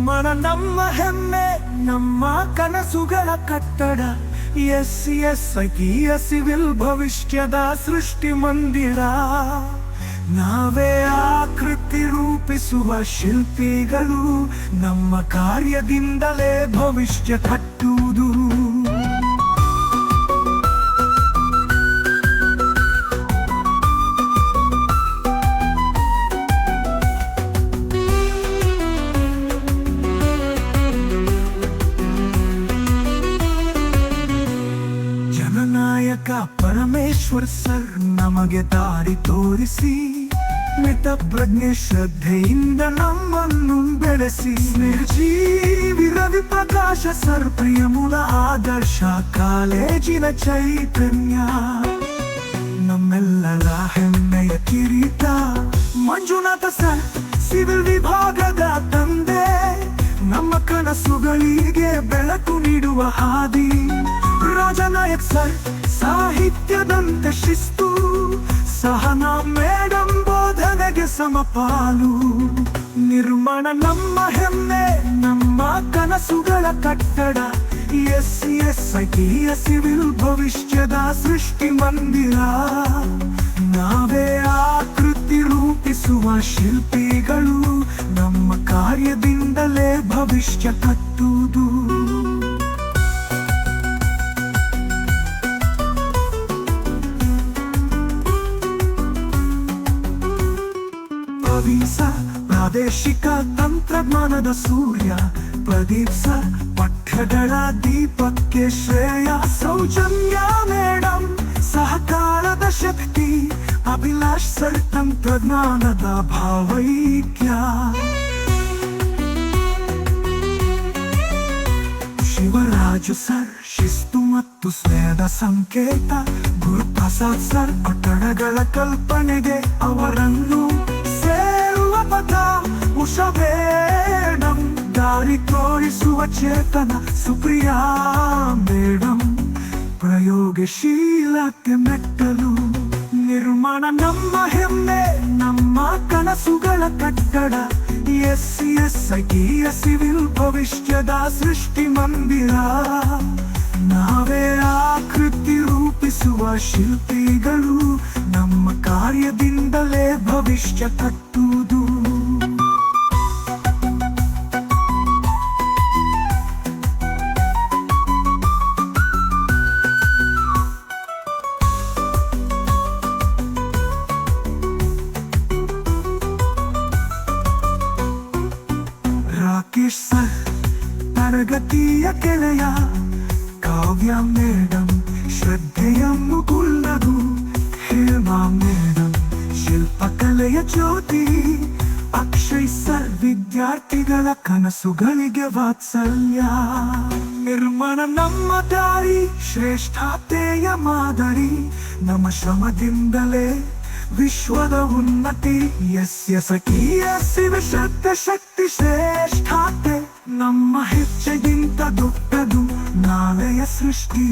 ನಿರ್ಮಾಣ ನಮ್ಮ ಹೆಮ್ಮೆ, ನಮ್ಮ ಕನಸುಗಳ ಕಟ್ಟಡ. SCSITಯ ಸಿವಿಲ್ ಭವಿಷ್ಯದ ಸೃಷ್ಟಿ ಮಂದಿರ. ನಾವೇ ಆಕೃತಿ ರೂಪಿಸುವ ಶಿಲ್ಪಿಗಳು, ನಮ್ಮ ಕಾರ್ಯದಿಂದಲೇ ಭವಿಷ್ಯ ಕಟ್ಟುವುದು. ಜನನಾಯಕ ಪರಮೇಶ್ವರ್ ಸರ್ ನಮಗೆ ದಾರಿ ತೋರಿಸಿ, ಮಿತ ಪ್ರಜ್ಞೆ ಶ್ರದ್ಧೆಯಿಂದ ನಮ್ಮನ್ನು ಬೆಳೆಸಿ. ನಿರ್ಜೀವಿ ರವಿ ಪ್ರಕಾಶ ಸರ್ ಪ್ರಿಯಮೂಲ ಆದರ್ಶ ಕಾಲೇಜಿನ ಚೈತನ್ಯ. ನಮ್ಮೆಲ್ಲರ ಹೆಮ್ಮೆಯ ಕಿರೀಟ ಮಂಜುನಾಥ ಸರ್ ಸಿವಿಲ್ ವಿಭಾಗದ ತಂದೆ. ನಮ್ಮ ಕನಸುಗಳಿಗೆ ಬೆಳಕು ನೀಡುವ ಹಾದಿ. ರಾಜನಾಯಕ್ ಸರ್ ಸಾಹಿತ್ಯದಂತೆ ಶಿಸ್ತು. ಸಹನಾ ಮೇಡಂ ಬೋಧನೆಗೆ ಸಮಪಾಲು. ನಿರ್ಮಾಣ ನಮ್ಮ ಹೆಮ್ಮೆ, ನಮ್ಮ ಕನಸುಗಳ ಕಟ್ಟಡ. SCSITಯ ಸಿವಿಲ್ ಭವಿಷ್ಯದ ಸೃಷ್ಟಿ ಮಂದಿರ. ನಾವೇ ಆಕೃತಿ ರೂಪಿಸುವ ಶಿಲ್ಪಿಗಳು, ನಮ್ಮ ಕಾರ್ಯದಿಂದಲೇ ಭವಿಷ್ಯ ಕಟ್ಟುವುದು. ಪ್ರಾದೇಶಿಕ ತಂತ್ರಜ್ಞಾನದ ಸೂರ್ಯ ಪ್ರದೀಪ್ ಸರ್, ಪಠ್ಯಗಳ ದೀಪಕ್ಕೆ ಶ್ರೇಯ. ಸೌಜನ್ಯ ಮೇಡಂ ಸಹಕಾರದ ಶಕ್ತಿ. ಅಭಿಲಾಷ್ ಸರ್ ತಂತ್ರಜ್ಞಾನದ ಭಾವೈಕ್ಯ. ಶಿವರಾಜು ಸರ್ ಶಿಸ್ತು ಮತ್ತು ಸ್ನೇಹದ ಸಂಕೇತ. ಗುರುಪ್ರಸಾದ್ ಸರ್ ಕಟ್ಟಡಗಳ ಕಲ್ಪನೆಗೆ ಅವರನ್ನು ಸೇರುವ ಪದ. ಉಷಾ ಮೇಡಂ ದಾರಿ ತೋರಿಸುವ ಚೇತನ. ಸುಪ್ರಿಯಾ ಮೇಡಂ ಪ್ರಯೋಗಶೀಲತೆ ಮೆಟ್ಟಲು. ನಿರ್ಮಾಣ ನಮ್ಮ ಹೆಮ್ಮೆ, ನಮ್ಮ ಕನಸುಗಳ ಕಟ್ಟಡ. SCSITಯ ಸಿವಿಲ್ ಭವಿಷ್ಯದ ಸೃಷ್ಟಿ ಮಂದಿರ. ನಾವೇ ಆಕೃತಿ ರೂಪಿಸುವ ಶಿಲ್ಪಿಗಳು, ನಮ್ಮ ಕಾರ್ಯದಿಂದಲೇ ಭವಿಷ್ಯ ಕಟ್ಟುವುದು. ರಾಕೇಶ್ ಸರ್ ತರಗತಿಯ ಕೆಳೆಯ. ಕಾವ್ಯ ಮೇಡಂ ಶ್ರದ್ಧೆಯ ಮುಗುಲ್ಲದು. ಹೇಮಾ ಮೇಡಂ ಶಿಲ್ಪಕಲೆಯ ಜ್ಯೋತಿ. ಅಕ್ಷಯ್ ಸರ್ ವಿದ್ಯಾರ್ಥಿಗಳ ಕನಸುಗಳಿಗೆ ವಾತ್ಸಲ್ಯ. ನಿರ್ಮಾಣ ನಮ್ಮ ದಾರಿ, ಶ್ರೇಷ್ಠತೆಯ ಮಾದರಿ. ನಮ್ಮ ಶ್ರಮದಿಂದಲೇ ವಿಶ್ವದ ಉನ್ನತಿ. SCSITಯ ಸಿವಿಲ್ ಶ್ರದ್ಧೆ ಶಕ್ತಿ ಶ್ರೇಷ್ಠತೆ. ನಮ್ಮ ಹೆಜ್ಜೆಗಿಂತ ದೊಡ್ಡದು ನಾಳೆಯ ಸೃಷ್ಟಿ.